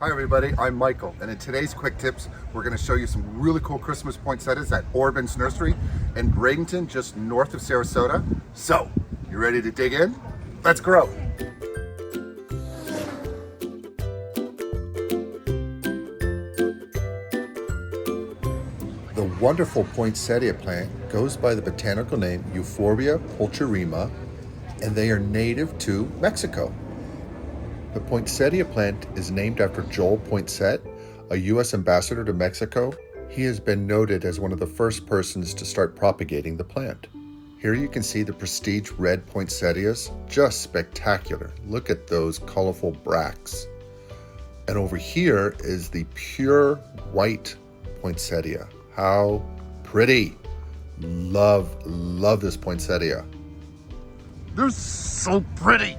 Hi everybody, I'm Michael, and in today's quick tips, we're going to show you some really cool Christmas poinsettias at Orban's Nursery in Bradenton, just north of Sarasota. So, you ready to dig in? Let's grow! The wonderful poinsettia plant goes by the botanical name Euphorbia pulcherrima, and they are native to Mexico. The poinsettia plant is named after Joel Poinsett, a U.S. ambassador to Mexico. He has been noted as one of the first persons to start propagating the plant. Here you can see the prestige red poinsettias, just spectacular. Look at those colorful bracts. And over here is the pure white poinsettia. How pretty. Love this poinsettia. They're so pretty.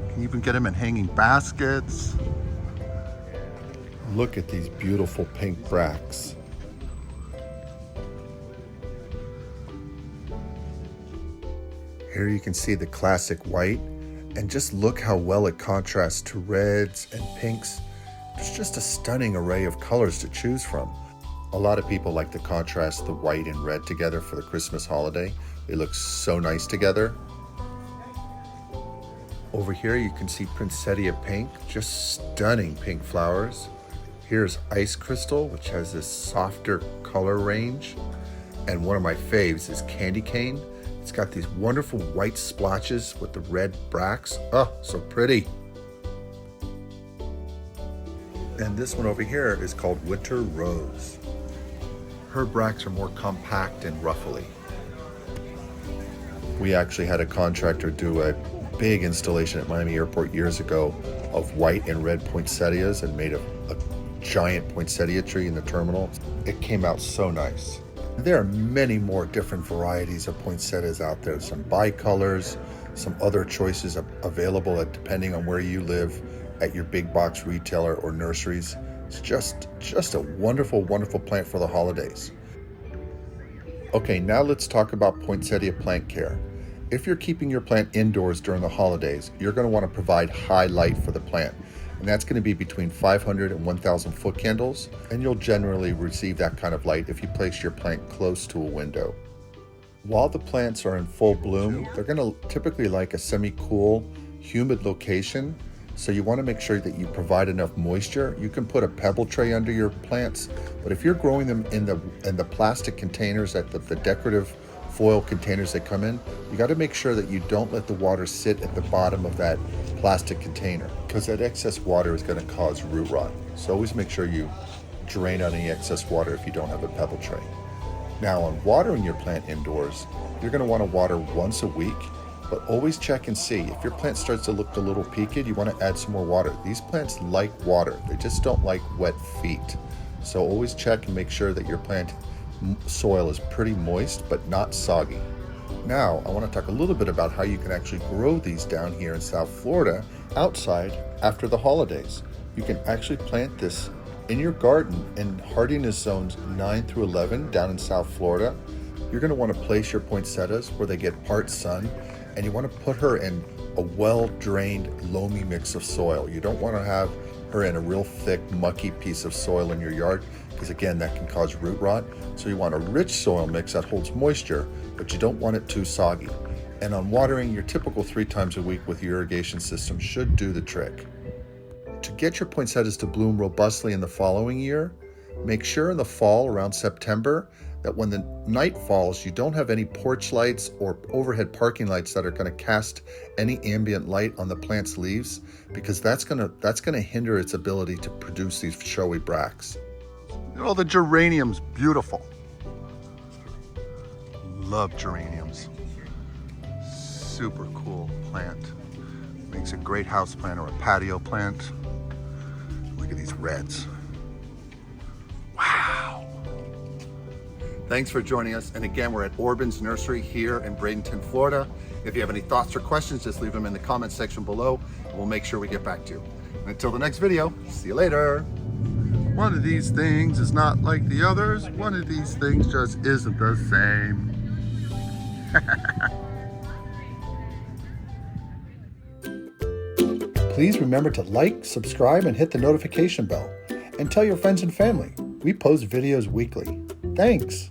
You can even get them in hanging baskets. Look at these beautiful pink bracts. Here you can see the classic white, and just look how well it contrasts to reds and pinks. There's just a stunning array of colors to choose from. A lot of people like to contrast the white and red together for the Christmas holiday. They look so nice together. Over here you can see Poinsettia Pink, just stunning pink flowers. Here's Ice Crystal, which has this softer color range. And one of my faves is Candy Cane. It's got these wonderful white splotches with the red bracts. Oh, so pretty. And this one over here is called Winter Rose. Her bracts are more compact and ruffly. We actually had a contractor do a big installation at Miami Airport years ago of white and red poinsettias and made a giant poinsettia tree in the terminal. It came out so nice. There are many more different varieties of poinsettias out there. Some bicolors, some other choices available depending on where you live at your big box retailer or nurseries. It's just a wonderful, wonderful plant for the holidays. Okay, now let's talk about poinsettia plant care. If you're keeping your plant indoors during the holidays, you're going to want to provide high light for the plant. And that's going to be between 500 and 1,000 foot candles. And you'll generally receive that kind of light if you place your plant close to a window. While the plants are in full bloom, they're going to typically like a semi-cool, humid location. So you want to make sure that you provide enough moisture. You can put a pebble tray under your plants, but if you're growing them in the plastic containers, the decorative foil containers they come in, you got to make sure that you don't let the water sit at the bottom of that plastic container, because that excess water is going to cause root rot. So always make sure you drain out any excess water if you don't have a pebble tray. Now, on watering your plant indoors, you're going to want to water once a week, but always check and see. If your plant starts to look a little peaked, you want to add some more water. These plants like water. They just don't like wet feet. So always check and make sure that your plant soil is pretty moist but not soggy. Now I want to talk a little bit about how you can actually grow these down here in South Florida outside after the holidays. You can actually plant this in your garden in hardiness zones 9 through 11 down in South Florida. You're going to want to place your poinsettias where they get part sun, and you want to put her in a well-drained loamy mix of soil. You don't want to have her in a real thick mucky piece of soil in your yard, because again, that can cause root rot. So you want a rich soil mix that holds moisture, but you don't want it too soggy. And on watering, your typical 3 times a week with your irrigation system should do the trick. To get your poinsettias to bloom robustly in the following year, make sure in the fall around September that when the night falls, you don't have any porch lights or overhead parking lights that are going to cast any ambient light on the plant's leaves, because that's going to hinder its ability to produce these showy bracts. Look at all the geraniums, beautiful. Love geraniums. Super cool plant. Makes a great house plant or a patio plant. Look at these reds. Wow. Thanks for joining us. And again, we're at Orban's Nursery here in Bradenton, Florida. If you have any thoughts or questions, just leave them in the comment section below, and we'll make sure we get back to you. And until the next video, see you later. One of these things is not like the others. One of these things just isn't the same. Please remember to like, subscribe, and hit the notification bell. And tell your friends and family. We post videos weekly. Thanks!